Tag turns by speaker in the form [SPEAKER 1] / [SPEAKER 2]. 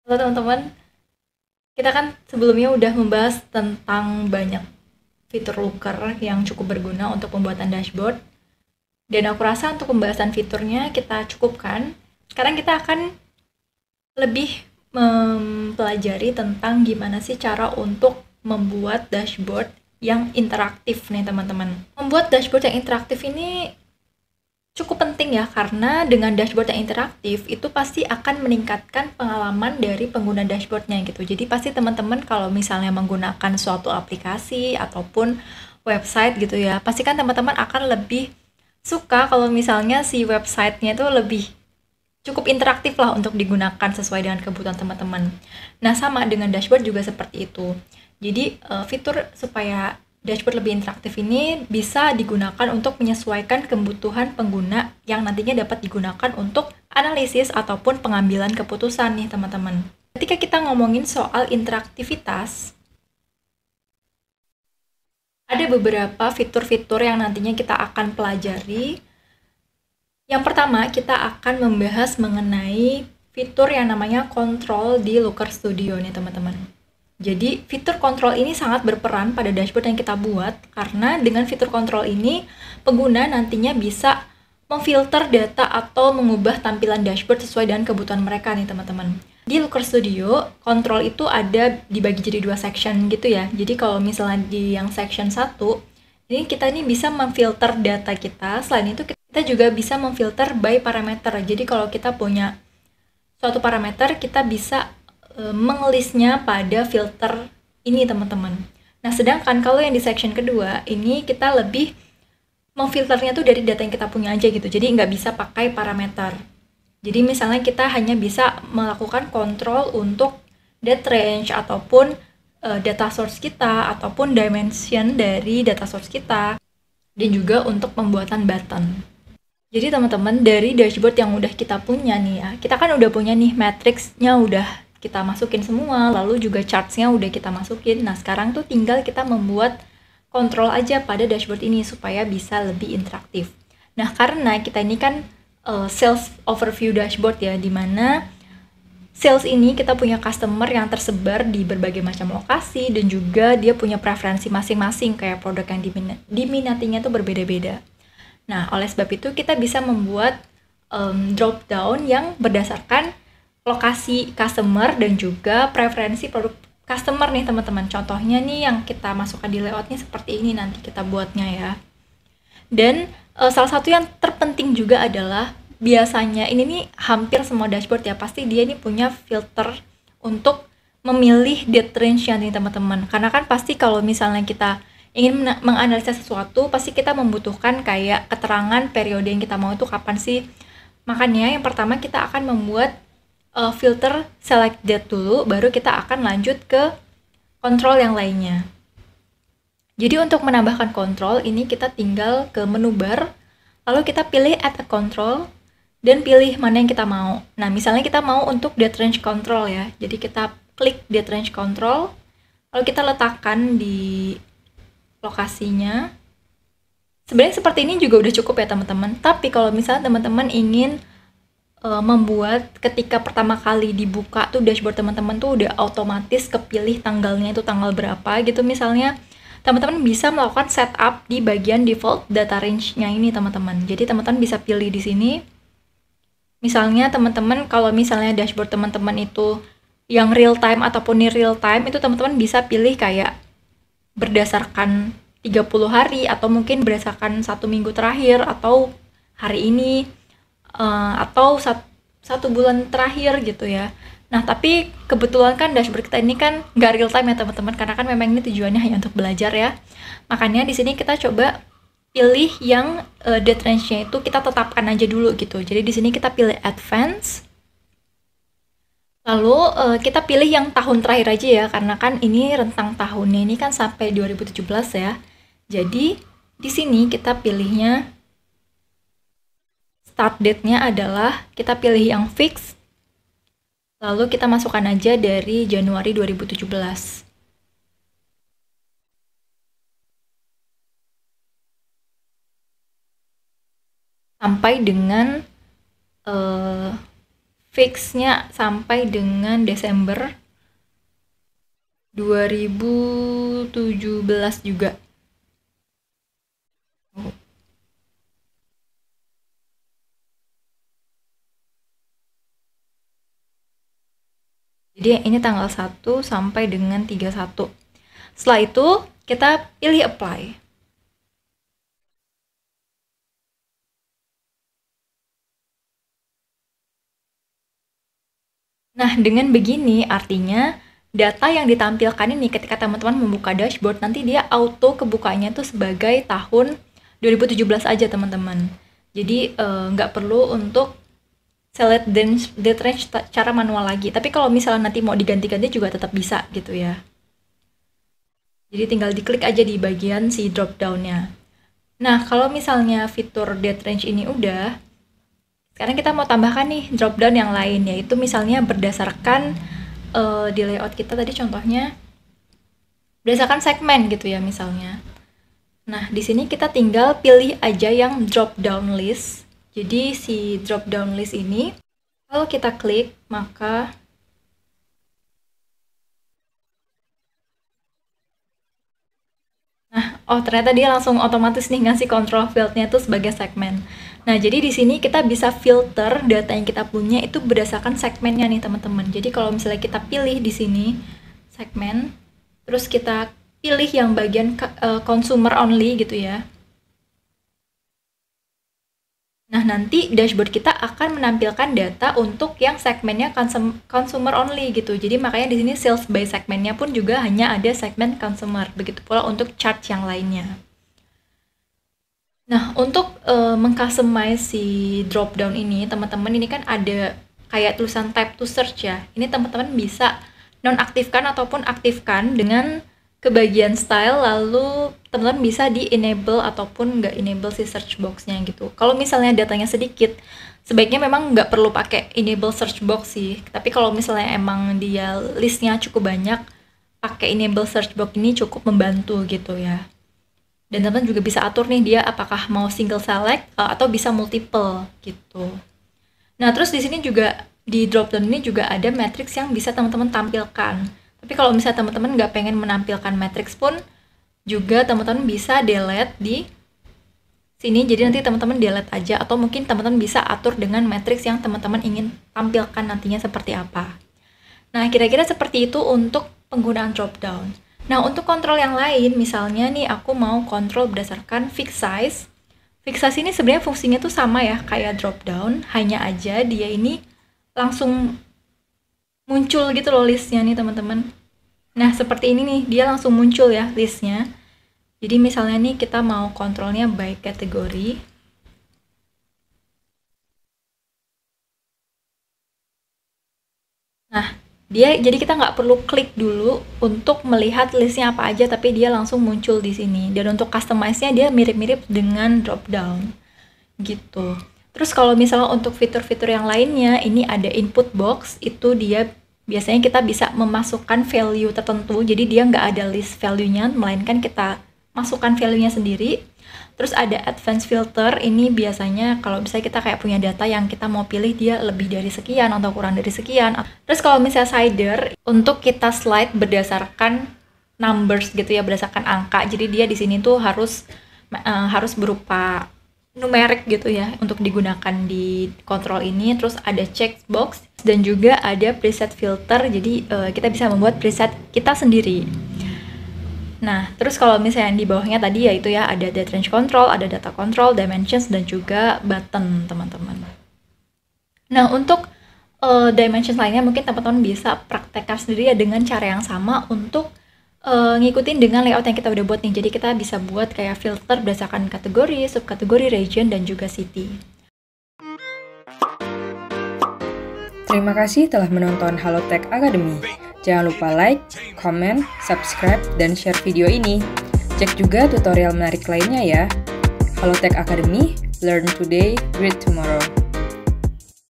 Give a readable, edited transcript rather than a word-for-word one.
[SPEAKER 1] Halo teman-teman, kita kan sebelumnya udah membahas tentang banyak fitur Looker yang cukup berguna untuk pembuatan dashboard. Dan aku rasa untuk pembahasan fiturnya kita cukupkan. Sekarang kita akan lebih mempelajari tentang gimana sih cara untuk membuat dashboard yang interaktif nih teman-teman. Membuat dashboard yang interaktif ini cukup penting ya, karena dengan dashboard yang interaktif itu pasti akan meningkatkan pengalaman dari pengguna dashboardnya gitu. Jadi pasti teman-teman kalau misalnya menggunakan suatu aplikasi ataupun website gitu ya, pasti kan teman-teman akan lebih suka kalau misalnya si websitenya itu lebih cukup interaktif lah untuk digunakan sesuai dengan kebutuhan teman-teman. Nah, sama dengan dashboard juga seperti itu. Jadi, fitur supaya dashboard lebih interaktif ini bisa digunakan untuk menyesuaikan kebutuhan pengguna yang nantinya dapat digunakan untuk analisis ataupun pengambilan keputusan nih, teman-teman. Ketika kita ngomongin soal interaktivitas, ada beberapa fitur-fitur yang nantinya kita akan pelajari. Yang pertama, kita akan membahas mengenai fitur yang namanya kontrol di Looker Studio nih teman-teman. Jadi fitur kontrol ini sangat berperan pada dashboard yang kita buat, karena dengan fitur kontrol ini pengguna nantinya bisa memfilter data atau mengubah tampilan dashboard sesuai dengan kebutuhan mereka nih teman-teman. Di Looker Studio, kontrol itu ada dibagi jadi dua section gitu ya. Jadi kalau misalnya di yang section 1, ini kita ini bisa memfilter data kita. Selain itu kita juga bisa memfilter by parameter. Jadi kalau kita punya suatu parameter, kita bisa mengelistnya pada filter ini teman-teman. Nah, sedangkan kalau yang di section kedua, ini kita lebih memfilternya tuh dari data yang kita punya aja gitu. Jadi nggak bisa pakai parameter. Jadi misalnya kita hanya bisa melakukan kontrol untuk date range ataupun data source kita ataupun dimension dari data source kita, dan juga untuk pembuatan button. Jadi teman-teman, dari dashboard yang udah kita punya nih ya, kita kan udah punya nih matriksnya udah kita masukin semua, lalu juga chartsnya udah kita masukin. Nah sekarang tuh tinggal kita membuat kontrol aja pada dashboard ini supaya bisa lebih interaktif. Nah karena kita ini kan sales overview dashboard ya, dimana sales ini kita punya customer yang tersebar di berbagai macam lokasi, dan juga dia punya preferensi masing-masing, kayak produk yang diminatinya tuh berbeda-beda. Nah, oleh sebab itu kita bisa membuat drop down yang berdasarkan lokasi customer dan juga preferensi produk customer nih teman-teman. Contohnya nih yang kita masukkan di layoutnya seperti ini nanti kita buatnya ya. Dan salah satu yang terpenting juga adalah biasanya ini nih hampir semua dashboard ya, pasti dia ini punya filter untuk memilih date range-nya nih teman-teman. Karena kan pasti kalau misalnya kita ingin menganalisa sesuatu, pasti kita membutuhkan kayak keterangan periode yang kita mau itu kapan sih. Makanya yang pertama kita akan membuat filter select date dulu, baru kita akan lanjut ke kontrol yang lainnya. Jadi untuk menambahkan kontrol ini kita tinggal ke menu bar, lalu kita pilih add a control dan pilih mana yang kita mau. Nah, misalnya kita mau untuk date range control ya. Jadi kita klik date range control, lalu kita letakkan di lokasinya. Sebenarnya seperti ini juga udah cukup ya teman-teman. Tapi kalau misalnya teman-teman ingin membuat ketika pertama kali dibuka tuh dashboard teman-teman tuh udah otomatis kepilih tanggalnya itu tanggal berapa gitu misalnya, teman-teman bisa melakukan setup di bagian default data range-nya ini teman-teman. Jadi teman-teman bisa pilih di sini. Misalnya teman-teman kalau misalnya dashboard teman-teman itu yang real time ataupun near real time, itu teman-teman bisa pilih kayak berdasarkan 30 hari atau mungkin berdasarkan 1 minggu terakhir atau hari ini, atau satu bulan terakhir gitu ya. Nah tapi kebetulan kan dashboard kita ini kan nggak real time ya teman-teman, karena kan memang ini tujuannya hanya untuk belajar ya. Makanya di sini kita coba pilih yang date range-nya itu kita tetapkan aja dulu gitu. Jadi di sini kita pilih advance. Lalu kita pilih yang tahun terakhir aja ya, karena kan ini rentang tahunnya ini kan sampai 2017 ya. Jadi di sini kita pilihnya start date-nya adalah kita pilih yang fix. Lalu kita masukkan aja dari Januari 2017. Sampai dengan fixnya sampai dengan Desember 2017 juga. Jadi ini tanggal 1 sampai dengan 31. Setelah itu kita pilih apply. Nah, dengan begini artinya data yang ditampilkan ini ketika teman-teman membuka dashboard nanti dia auto kebukanya tuh sebagai tahun 2017 aja teman-teman. Jadi nggak perlu untuk select date range cara manual lagi. Tapi kalau misalnya nanti mau diganti-ganti juga tetap bisa gitu ya. Jadi tinggal diklik aja di bagian si drop down-nya. Nah, kalau misalnya fitur date range ini udah, sekarang kita mau tambahkan nih drop down yang lain, yaitu misalnya berdasarkan di layout kita tadi contohnya berdasarkan segmen gitu ya misalnya. Nah, di sini kita tinggal pilih aja yang drop down list. Jadi si drop down list ini kalau kita klik maka ternyata dia langsung otomatis nih ngasih control field-nya tuh sebagai segmen. Nah, jadi di sini kita bisa filter data yang kita punya itu berdasarkan segmennya nih, teman-teman. Jadi kalau misalnya kita pilih di sini segmen, terus kita pilih yang bagian consumer only gitu ya. Nah, nanti dashboard kita akan menampilkan data untuk yang segmennya consumer only gitu. Jadi makanya di sini sales by segmennya pun juga hanya ada segmen consumer. Begitu pula untuk chart yang lainnya. Nah, untuk mengcustomize si drop down ini, teman-teman ini kan ada kayak tulisan type to search ya. Ini teman-teman bisa nonaktifkan ataupun aktifkan dengan ke bagian style, lalu teman-teman bisa di enable ataupun nggak enable si search box-nya gitu. Kalau misalnya datanya sedikit, sebaiknya memang nggak perlu pakai enable search box sih. Tapi kalau misalnya emang dia listnya cukup banyak, pakai enable search box ini cukup membantu gitu ya. Dan teman-teman juga bisa atur nih dia apakah mau single select atau bisa multiple gitu. Nah, terus di sini juga di drop down ini juga ada matrix yang bisa teman-teman tampilkan. Tapi kalau misalnya teman-teman nggak pengen menampilkan matrix pun juga teman-teman bisa delete di sini. Jadi nanti teman-teman delete aja atau mungkin teman-teman bisa atur dengan matrix yang teman-teman ingin tampilkan nantinya seperti apa. Nah, kira-kira seperti itu untuk penggunaan drop down. Nah, untuk kontrol yang lain, misalnya nih aku mau kontrol berdasarkan fixed size. Fixed size ini sebenarnya fungsinya tuh sama ya, kayak drop down, hanya aja dia ini langsung muncul gitu loh listnya nih teman-teman. Nah, seperti ini nih, dia langsung muncul ya listnya. Jadi misalnya nih kita mau kontrolnya by kategori. Nah, jadi kita nggak perlu klik dulu untuk melihat listnya apa aja, tapi dia langsung muncul di sini. Dan untuk customize-nya dia mirip-mirip dengan drop down gitu. Terus kalau misalnya untuk fitur-fitur yang lainnya, ini ada input box, itu dia biasanya kita bisa memasukkan value tertentu, jadi dia nggak ada list value-nya, melainkan kita masukkan value-nya sendiri. Terus ada advanced filter, ini biasanya kalau misalnya kita kayak punya data yang kita mau pilih dia lebih dari sekian atau kurang dari sekian. Terus kalau misalnya slider, untuk kita slide berdasarkan numbers gitu ya, berdasarkan angka. Jadi dia di sini tuh harus berupa numerik gitu ya untuk digunakan di kontrol ini. Terus ada checkbox dan juga ada preset filter. Jadi kita bisa membuat preset kita sendiri. Nah, terus kalau misalnya di bawahnya tadi yaitu ya ada date range control, ada data control, dimensions, dan juga button, teman-teman. Nah, untuk dimensions lainnya mungkin teman-teman bisa praktekkan sendiri ya dengan cara yang sama untuk ngikutin dengan layout yang kita udah buat nih. Jadi kita bisa buat kayak filter berdasarkan kategori, subkategori, region, dan juga city.
[SPEAKER 2] Terima kasih telah menonton Halotek Academy. Jangan lupa like, comment, subscribe, dan share video ini. Cek juga tutorial menarik lainnya ya. Halotek Academy, learn today, great tomorrow.